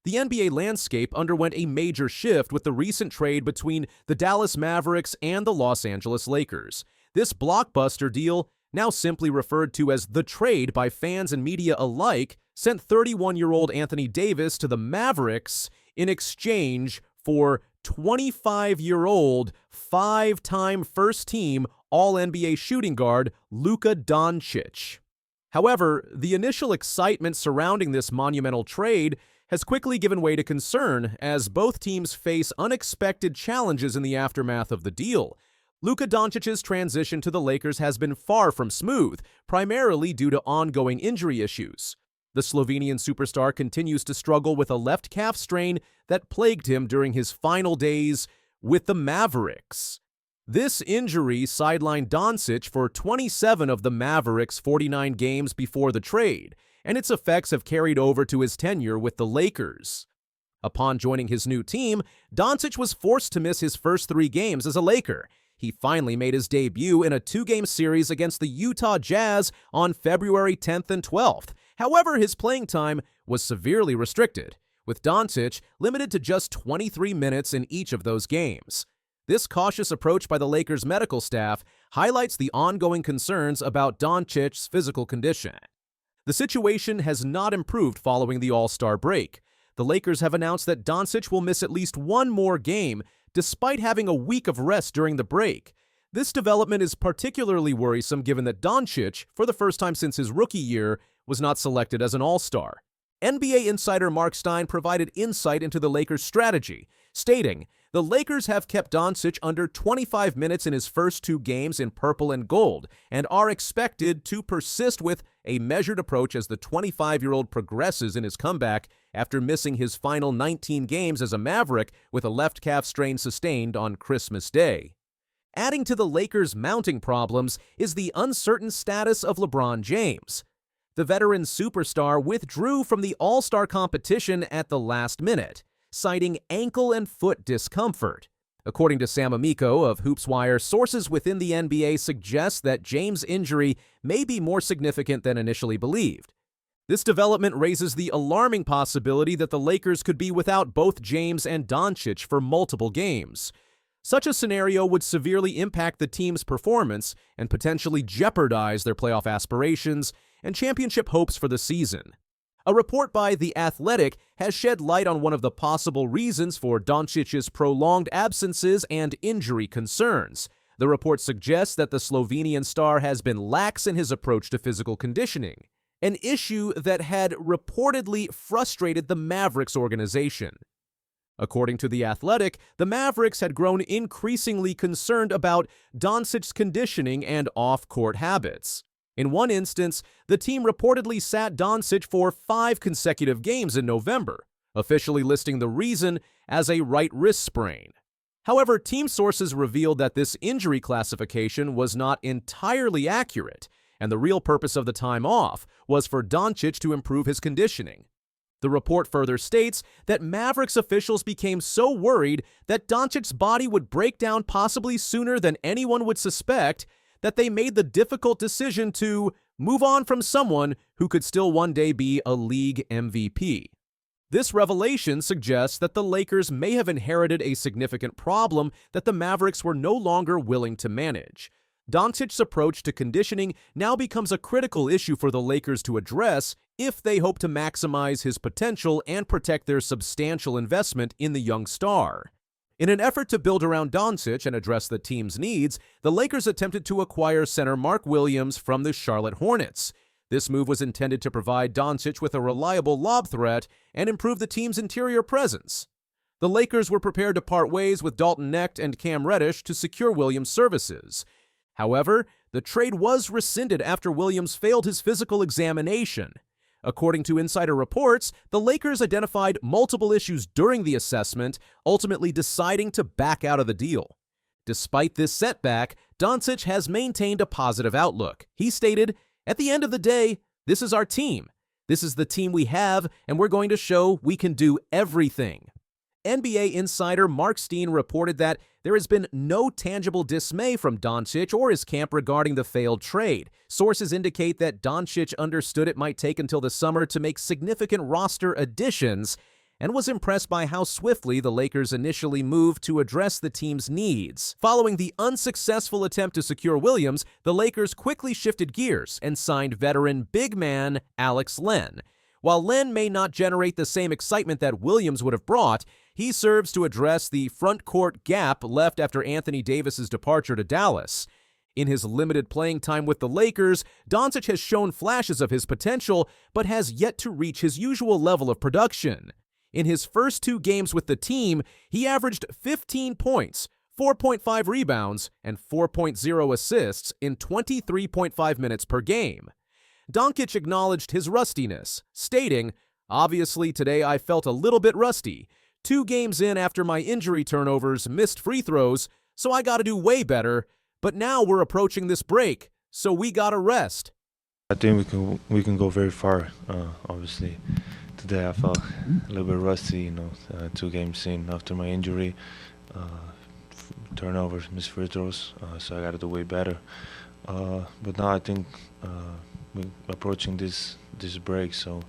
The NBA landscape underwent a major shift with the recent trade between the Dallas Mavericks and the Los Angeles Lakers. This blockbuster deal, now simply referred to as the trade by fans and media alike, sent 31-year-old Anthony Davis to the Mavericks in exchange for 25-year-old, five-time first-team All-NBA shooting guard Luka Doncic. However, the initial excitement surrounding this monumental trade has quickly given way to concern as both teams face unexpected challenges in the aftermath of the deal. Luka Doncic's transition to the Lakers has been far from smooth, primarily due to ongoing injury issues. The Slovenian superstar continues to struggle with a left calf strain that plagued him during his final days with the Mavericks. This injury sidelined Dončić for 27 of the Mavericks' 49 games before the trade, and its effects have carried over to his tenure with the Lakers. Upon joining his new team, Dončić was forced to miss his first 3 games as a Laker. He finally made his debut in a 2-game series against the Utah Jazz on February 10th and 12th. However, his playing time was severely restricted, with Dončić limited to just 23 minutes in each of those games. This cautious approach by the Lakers' medical staff highlights the ongoing concerns about Dončic's physical condition. The situation has not improved following the All-Star break. The Lakers have announced that Dončić will miss at least one more game, despite having a week of rest during the break. This development is particularly worrisome given that Dončić, for the first time since his rookie year, was not selected as an All-Star. NBA insider Mark Stein provided insight into the Lakers' strategy, stating, "The Lakers have kept Dončić under 25 minutes in his first 2 games in purple and gold, and are expected to persist with a measured approach as the 25-year-old progresses in his comeback after missing his final 19 games as a Maverick with a left calf strain sustained on Christmas Day." Adding to the Lakers' mounting problems is the uncertain status of LeBron James. The veteran superstar withdrew from the All-Star competition at the last minute, citing ankle and foot discomfort. According to Sam Amico of HoopsWire, sources within the NBA suggest that James' injury may be more significant than initially believed. This development raises the alarming possibility that the Lakers could be without both James and Dončić for multiple games. Such a scenario would severely impact the team's performance and potentially jeopardize their playoff aspirations and championship hopes for the season. A report by The Athletic has shed light on one of the possible reasons for Doncic's prolonged absences and injury concerns. The report suggests that the Slovenian star has been lax in his approach to physical conditioning, an issue that had reportedly frustrated the Mavericks organization. According to The Athletic, the Mavericks had grown increasingly concerned about Doncic's conditioning and off-court habits. In one instance, the team reportedly sat Dončić for 5 consecutive games in November, officially listing the reason as a right wrist sprain. However, team sources revealed that this injury classification was not entirely accurate, and the real purpose of the time off was for Dončić to improve his conditioning. The report further states that Mavericks officials became so worried that Doncic's body would break down possibly sooner than anyone would suspect that they made the difficult decision to move on from someone who could still one day be a league MVP. This revelation suggests that the Lakers may have inherited a significant problem that the Mavericks were no longer willing to manage. Doncic's approach to conditioning now becomes a critical issue for the Lakers to address if they hope to maximize his potential and protect their substantial investment in the young star. In an effort to build around Dončić and address the team's needs, the Lakers attempted to acquire center Mark Williams from the Charlotte Hornets. This move was intended to provide Dončić with a reliable lob threat and improve the team's interior presence. The Lakers were prepared to part ways with Dalton Knecht and Cam Reddish to secure Williams' services. However, the trade was rescinded after Williams failed his physical examination. According to insider reports, the Lakers identified multiple issues during the assessment, ultimately deciding to back out of the deal. Despite this setback, Dončić has maintained a positive outlook. He stated, "At the end of the day, this is our team. This is the team we have, and we're going to show we can do everything." NBA insider Mark Stein reported that there has been no tangible dismay from Dončić or his camp regarding the failed trade. Sources indicate that Dončić understood it might take until the summer to make significant roster additions, and was impressed by how swiftly the Lakers initially moved to address the team's needs. Following the unsuccessful attempt to secure Williams, the Lakers quickly shifted gears and signed veteran big man Alex Len. While Len may not generate the same excitement that Williams would have brought, he serves to address the front court gap left after Anthony Davis's departure to Dallas. In his limited playing time with the Lakers, Doncic has shown flashes of his potential, but has yet to reach his usual level of production. In his first 2 games with the team, he averaged 15 points, 4.5 rebounds, and 4.0 assists in 23.5 minutes per game. Dončić acknowledged his rustiness, stating, "Obviously today I felt a little bit rusty. 2 games in after my injury turnovers, missed free throws, so I gotta do way better. But now we're approaching this break, so we gotta rest." I think we can go very far. Obviously, today I felt a little bit rusty. 2 games in after my injury, turnovers, missed free throws. So I got to do way better. But now I think we're approaching this break, so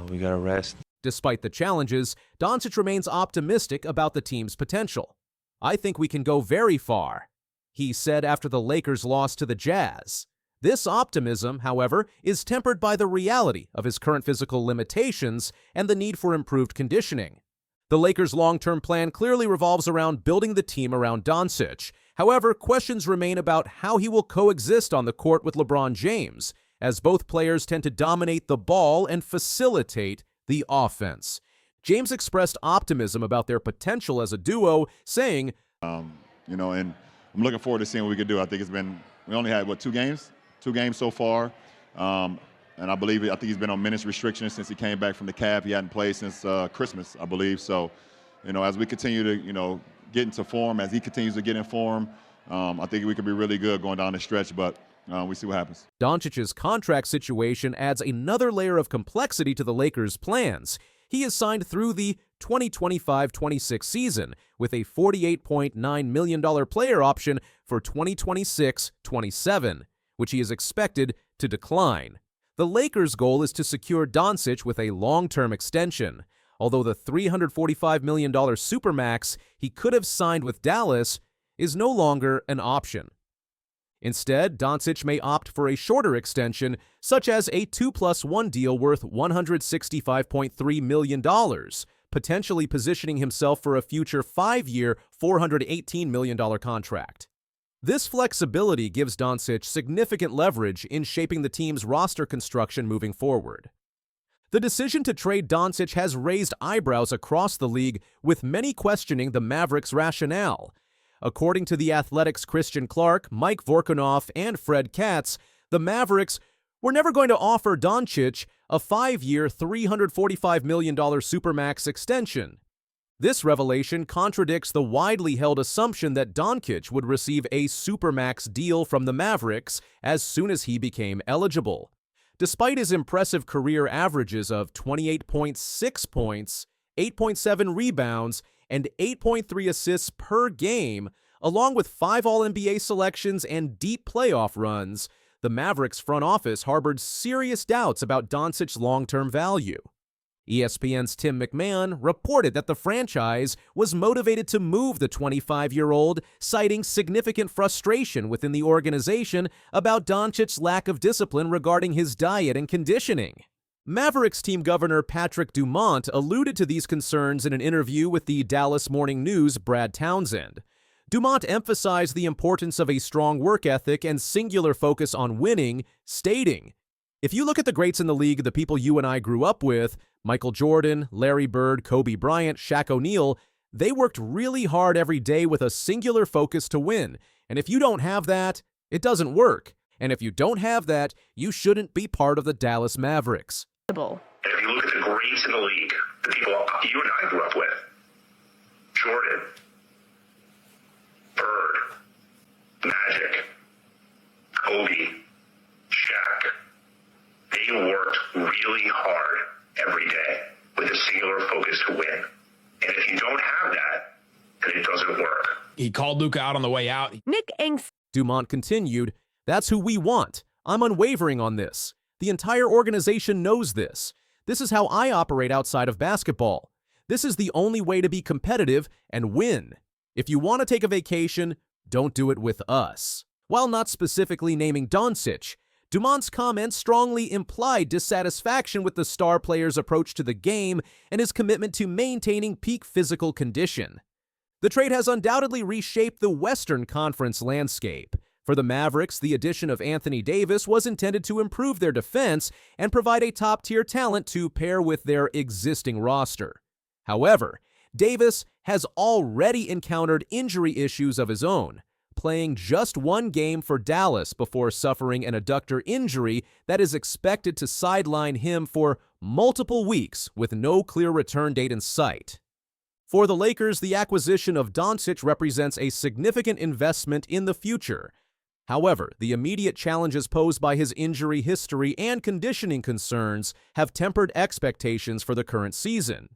we gotta rest. Despite the challenges, Doncic remains optimistic about the team's potential. "I think we can go very far," he said after the Lakers lost to the Jazz. This optimism, however, is tempered by the reality of his current physical limitations and the need for improved conditioning. The Lakers' long-term plan clearly revolves around building the team around Doncic. However, questions remain about how he will coexist on the court with LeBron James, as both players tend to dominate the ball and facilitate the offense. James expressed optimism about their potential as a duo, saying, and I'm looking forward to seeing what we can do. I think we only had, 2 games? 2 games so far. And I think he's been on minutes restrictions since he came back from the calf. He hadn't played since Christmas, I believe. So, as we continue to, get into form, as he continues to get in form, I think we could be really good going down the stretch, but we see what happens. Doncic's contract situation adds another layer of complexity to the Lakers' plans. He is signed through the 2025-26 season with a $48.9 million player option for 2026-27, which he is expected to decline. The Lakers' goal is to secure Doncic with a long-term extension, although the $345 million supermax he could have signed with Dallas is no longer an option. Instead, Doncic may opt for a shorter extension, such as a 2+1 deal worth $165.3 million, potentially positioning himself for a future 5-year, $418 million contract. This flexibility gives Doncic significant leverage in shaping the team's roster construction moving forward. The decision to trade Doncic has raised eyebrows across the league, with many questioning the Mavericks' rationale. According to The Athletic's Christian Clark, Mike Vorkunov, and Fred Katz, the Mavericks were never going to offer Doncic a 5-year, $345 million supermax extension. This revelation contradicts the widely held assumption that Doncic would receive a supermax deal from the Mavericks as soon as he became eligible. Despite his impressive career averages of 28.6 points, 8.7 rebounds, and 8.3 assists per game, along with 5 All-NBA selections and deep playoff runs, the Mavericks front office harbored serious doubts about Doncic's long-term value. ESPN's Tim McMahon reported that the franchise was motivated to move the 25-year-old, citing significant frustration within the organization about Doncic's lack of discipline regarding his diet and conditioning. Mavericks team governor Patrick Dumont alluded to these concerns in an interview with the Dallas Morning News' Brad Townsend. Dumont emphasized the importance of a strong work ethic and singular focus on winning, stating, "If you look at the greats in the league, the people you and I grew up with, Michael Jordan, Larry Bird, Kobe Bryant, Shaq O'Neal, they worked really hard every day with a singular focus to win. And if you don't have that, it doesn't work. And if you don't have that, you shouldn't be part of the Dallas Mavericks." And if you look at the greats in the league, the people you and I grew up with, Jordan, Bird, Magic, Kobe, Shaq, they worked really hard every day with a singular focus to win. And if you don't have that, then it doesn't work. He called Luka out on the way out. Nick Angst. Dumont continued, "That's who we want. I'm unwavering on this. The entire organization knows this. This is how I operate outside of basketball. This is the only way to be competitive and win. If you want to take a vacation, don't do it with us. While not specifically naming Doncic, Dumont's comments strongly implied dissatisfaction with the star player's approach to the game and his commitment to maintaining peak physical condition. The trade has undoubtedly reshaped the Western Conference landscape. For the Mavericks, the addition of Anthony Davis was intended to improve their defense and provide a top-tier talent to pair with their existing roster. However, Davis has already encountered injury issues of his own, playing just one game for Dallas before suffering an adductor injury that is expected to sideline him for multiple weeks with no clear return date in sight. For the Lakers, the acquisition of Doncic represents a significant investment in the future. However, the immediate challenges posed by his injury history and conditioning concerns have tempered expectations for the current season.